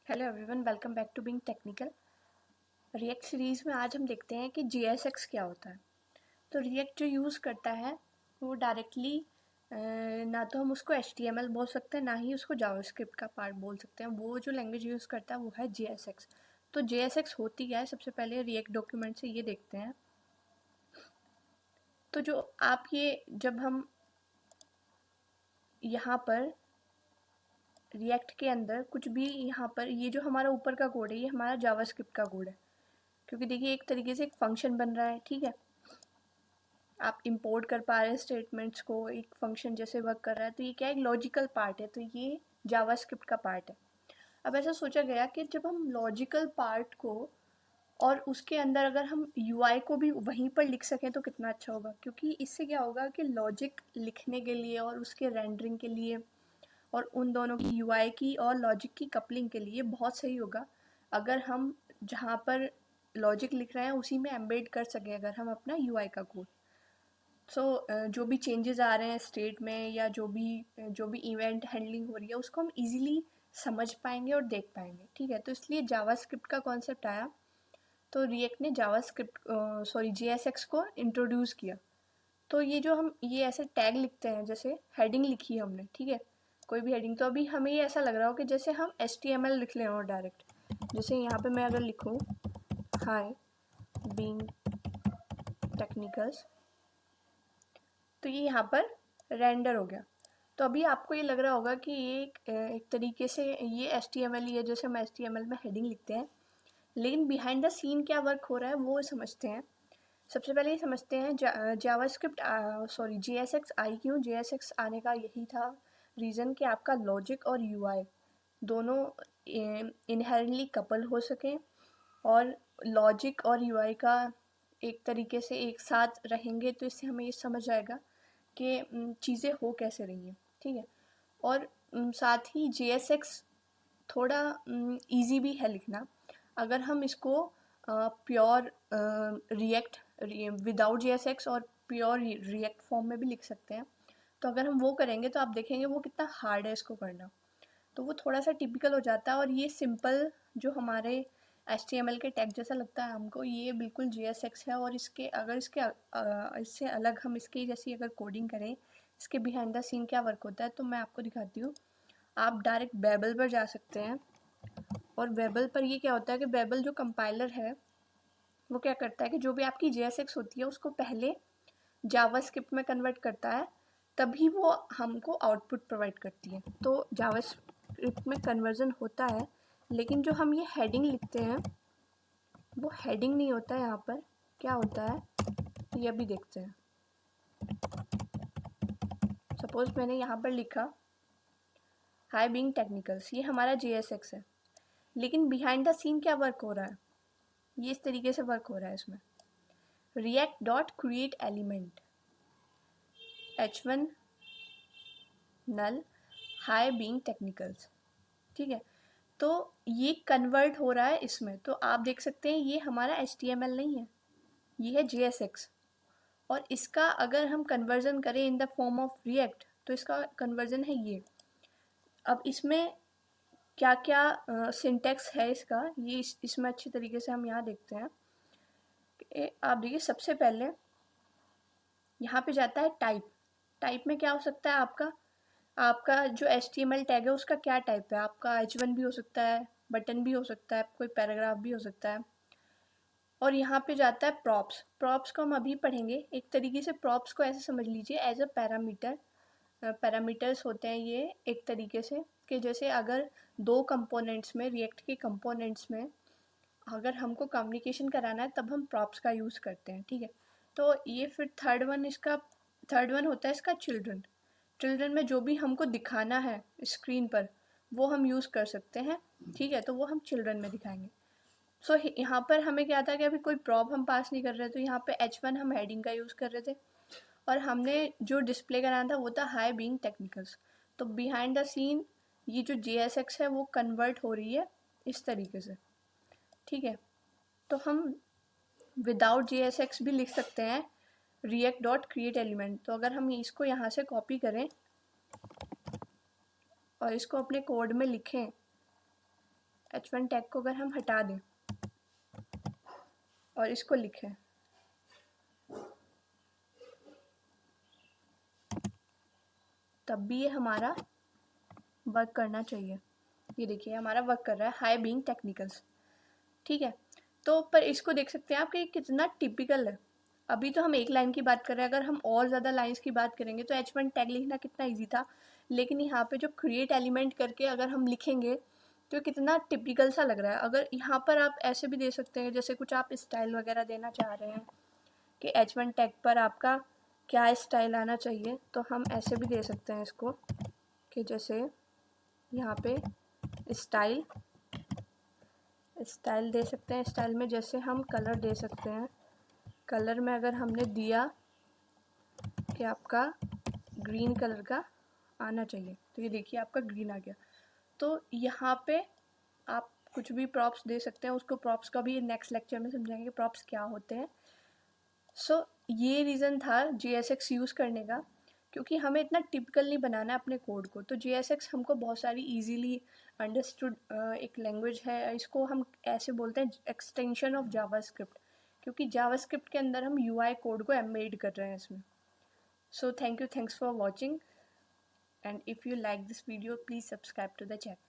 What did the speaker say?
Hello everyone, welcome back to being technical. React series में आज हम देखते हैं कि JSX क्या होता है। तो रिएक्ट जो यूज़ करता है वो डायरेक्टली ना तो हम उसको HTML बोल सकते हैं, ना ही उसको जावास्क्रिप्ट का पार्ट बोल सकते हैं। वो जो लैंग्वेज यूज़ करता है वो है JSX। तो JSX होती क्या है, सबसे पहले रिएक्ट डॉक्यूमेंट से ये देखते हैं। तो जो आप ये जब हम यहाँ पर रिएक्ट के अंदर कुछ भी, यहाँ पर ये जो हमारा ऊपर का कोड है ये हमारा जावास्क्रिप्ट का कोड है, क्योंकि देखिए एक तरीके से एक फंक्शन बन रहा है। ठीक है, आप इंपोर्ट कर पा रहे हैं स्टेटमेंट्स को, एक फंक्शन जैसे वर्क कर रहा है। तो ये क्या है, एक लॉजिकल पार्ट है, तो ये जावास्क्रिप्ट का पार्ट है। अब ऐसा सोचा गया कि जब हम लॉजिकल पार्ट को और उसके अंदर अगर हम यूआई को भी वहीं पर लिख सकें तो कितना अच्छा होगा, क्योंकि इससे क्या होगा कि लॉजिक लिखने के लिए और उसके रेंडरिंग के लिए और उन दोनों की यूआई की और लॉजिक की कपलिंग के लिए बहुत सही होगा अगर हम जहाँ पर लॉजिक लिख रहे हैं उसी में एम्बेड कर सकें अगर हम अपना यूआई का कोड। जो भी चेंजेस आ रहे हैं स्टेट में या जो भी इवेंट हैंडलिंग हो रही है उसको हम इजीली समझ पाएंगे और देख पाएंगे। ठीक है, तो इसलिए जावास्क्रिप्ट का कॉन्सेप्ट आया। तो रिएक्ट ने JSX को इंट्रोड्यूस किया। तो ये जो हम ये ऐसे टैग लिखते हैं, जैसे हेडिंग लिखी है हमने, ठीक है, कोई भी हेडिंग, तो अभी हमें ये ऐसा लग रहा हो कि जैसे हम HTML लिख ले और डायरेक्ट, जैसे यहाँ पे मैं अगर लिखूँ हाय बीइंग टेक्निकल्स, तो ये यहाँ पर रेंडर हो गया। तो अभी आपको ये लग रहा होगा कि ये एक तरीके से ये HTML ही है, जैसे हम HTML में हेडिंग लिखते हैं, लेकिन बिहाइंड द सीन क्या वर्क हो रहा है वो समझते हैं। सबसे पहले ये समझते हैं जावास्क्रिप्ट JSX आई क्यों। JSX आने का यही था रीज़न कि आपका लॉजिक और यूआई दोनों इनहेरेंटली कपल हो सकें और लॉजिक और यूआई का एक तरीके से एक साथ रहेंगे, तो इससे हमें ये समझ आएगा कि चीज़ें हो कैसे रही हैं। ठीक है, और साथ ही JSX थोड़ा इजी भी है लिखना। अगर हम इसको प्योर रिएक्ट विदाउट JSX और प्योर रिएक्ट फॉर्म में भी लिख सकते हैं, तो अगर हम वो करेंगे तो आप देखेंगे वो कितना हार्ड है इसको करना। तो वो थोड़ा सा टिपिकल हो जाता है, और ये सिंपल जो हमारे HTML के टैग जैसा लगता है हमको, ये बिल्कुल JSX है। और इससे अलग हम इसकी जैसी अगर कोडिंग करें, इसके बिहाइंड द सीन क्या वर्क होता है, तो मैं आपको दिखाती हूँ। आप डायरेक्ट बेबल पर जा सकते हैं, और बेबल पर ये क्या होता है कि बेबल जो कंपाइलर है वो क्या करता है कि जो भी आपकी JSX होती है उसको पहले जावास्क्रिप्ट में कन्वर्ट करता है, तभी वो हमको आउटपुट प्रोवाइड करती है। तो जावास्क्रिप्ट में कन्वर्जन होता है, लेकिन जो हम ये हेडिंग लिखते हैं वो हेडिंग नहीं होता है। यहाँ पर क्या होता है ये अभी देखते हैं। सपोज मैंने यहाँ पर लिखा हाई बीइंग टेक्निकल्स, ये हमारा JSX है, लेकिन बिहाइंड द सीन क्या वर्क हो रहा है, ये इस तरीके से वर्क हो रहा है। इसमें react dot create element h1 नल हाई बीइंग टेक्निकल्स। ठीक है, तो ये कन्वर्ट हो रहा है इसमें। तो आप देख सकते हैं ये हमारा HTML नहीं है, ये है JSX। और इसका अगर हम कन्वर्जन करें in the form of react, तो इसका कन्वर्जन है ये। अब इसमें क्या क्या सिंटेक्स है इसका, ये इसमें अच्छी तरीके से हम यहाँ देखते हैं। आप देखिए, सबसे पहले यहाँ पे जाता है टाइप। टाइप में क्या हो सकता है आपका आपका जो HTML टैग है उसका क्या टाइप है। आपका H1 भी हो सकता है, बटन भी हो सकता है, कोई पैराग्राफ भी हो सकता है। और यहाँ पे जाता है प्रॉप्स। प्रॉप्स को हम अभी पढ़ेंगे। एक तरीके से प्रॉप्स को ऐसे समझ लीजिए एज अ पैरामीटर। पैरामीटर्स होते हैं ये एक तरीके से, कि जैसे अगर दो कंपोनेंट्स में, रिएक्ट के कंपोनेंट्स में अगर हमको कम्युनिकेशन कराना है तब हम प्रॉप्स का यूज़ करते हैं। ठीक है, तो ये फिर थर्ड वन होता है इसका चिल्ड्रन। चिल्ड्रन में जो भी हमको दिखाना है स्क्रीन पर वो हम यूज़ कर सकते हैं। ठीक है, तो वो हम चिल्ड्रन में दिखाएंगे। यहाँ पर हमें क्या था कि अभी कोई प्रॉप हम पास नहीं कर रहे, तो यहाँ पे H1 हम हेडिंग का यूज़ कर रहे थे, और हमने जो डिस्प्ले कराना था वो था हाई बीइंग टेक्निकल्स। तो बिहाइंड द सीन ये जो JSX है वो कन्वर्ट हो रही है इस तरीके से। ठीक है, तो हम विदाउट JSX भी लिख सकते हैं रिएक्ट डॉट क्रिएट एलिमेंट। तो अगर हम इसको यहाँ से कॉपी करें और इसको अपने कोड में लिखें, H1 टैग को अगर हम हटा दें और इसको लिखें, तब भी ये हमारा वर्क करना चाहिए। ये देखिए हमारा वर्क कर रहा है, हाई बीइंग टेक्निकल्स, ठीक है। तो पर इसको देख सकते हैं आप कि कितना टिपिकल है। अभी तो हम एक लाइन की बात कर रहे हैं, अगर हम और ज़्यादा लाइंस की बात करेंगे तो H1 टैग लिखना कितना ईजी था, लेकिन यहाँ पे जो क्रिएट एलिमेंट करके अगर हम लिखेंगे तो कितना टिपिकल सा लग रहा है। अगर यहाँ पर आप ऐसे भी दे सकते हैं, जैसे कुछ आप स्टाइल वगैरह देना चाह रहे हैं कि H1 टैग पर आपका क्या स्टाइल आना चाहिए, तो हम ऐसे भी दे सकते हैं इसको कि जैसे यहाँ पे स्टाइल दे सकते हैं। स्टाइल में जैसे हम कलर दे सकते हैं, कलर में अगर हमने दिया कि आपका ग्रीन कलर का आना चाहिए, तो ये देखिए आपका ग्रीन आ गया। तो यहाँ पे आप कुछ भी प्रॉप्स दे सकते हैं, उसको प्रॉप्स का भी नेक्स्ट लेक्चर में समझाएंगे प्रॉप्स क्या होते हैं। सो ये रीज़न था JSX यूज़ करने का, क्योंकि हमें इतना टिपिकल नहीं बनाना है अपने कोड को। तो JSX हमको बहुत सारी इजीली अंडरस्टूड एक लैंग्वेज है, इसको हम ऐसे बोलते हैं एक्सटेंशन ऑफ जावास्क्रिप्ट, क्योंकि जावास्क्रिप्ट के अंदर हम UI कोड को एम्बेड कर रहे हैं इसमें। So thanks for watching, and if you like this video, please subscribe to the channel.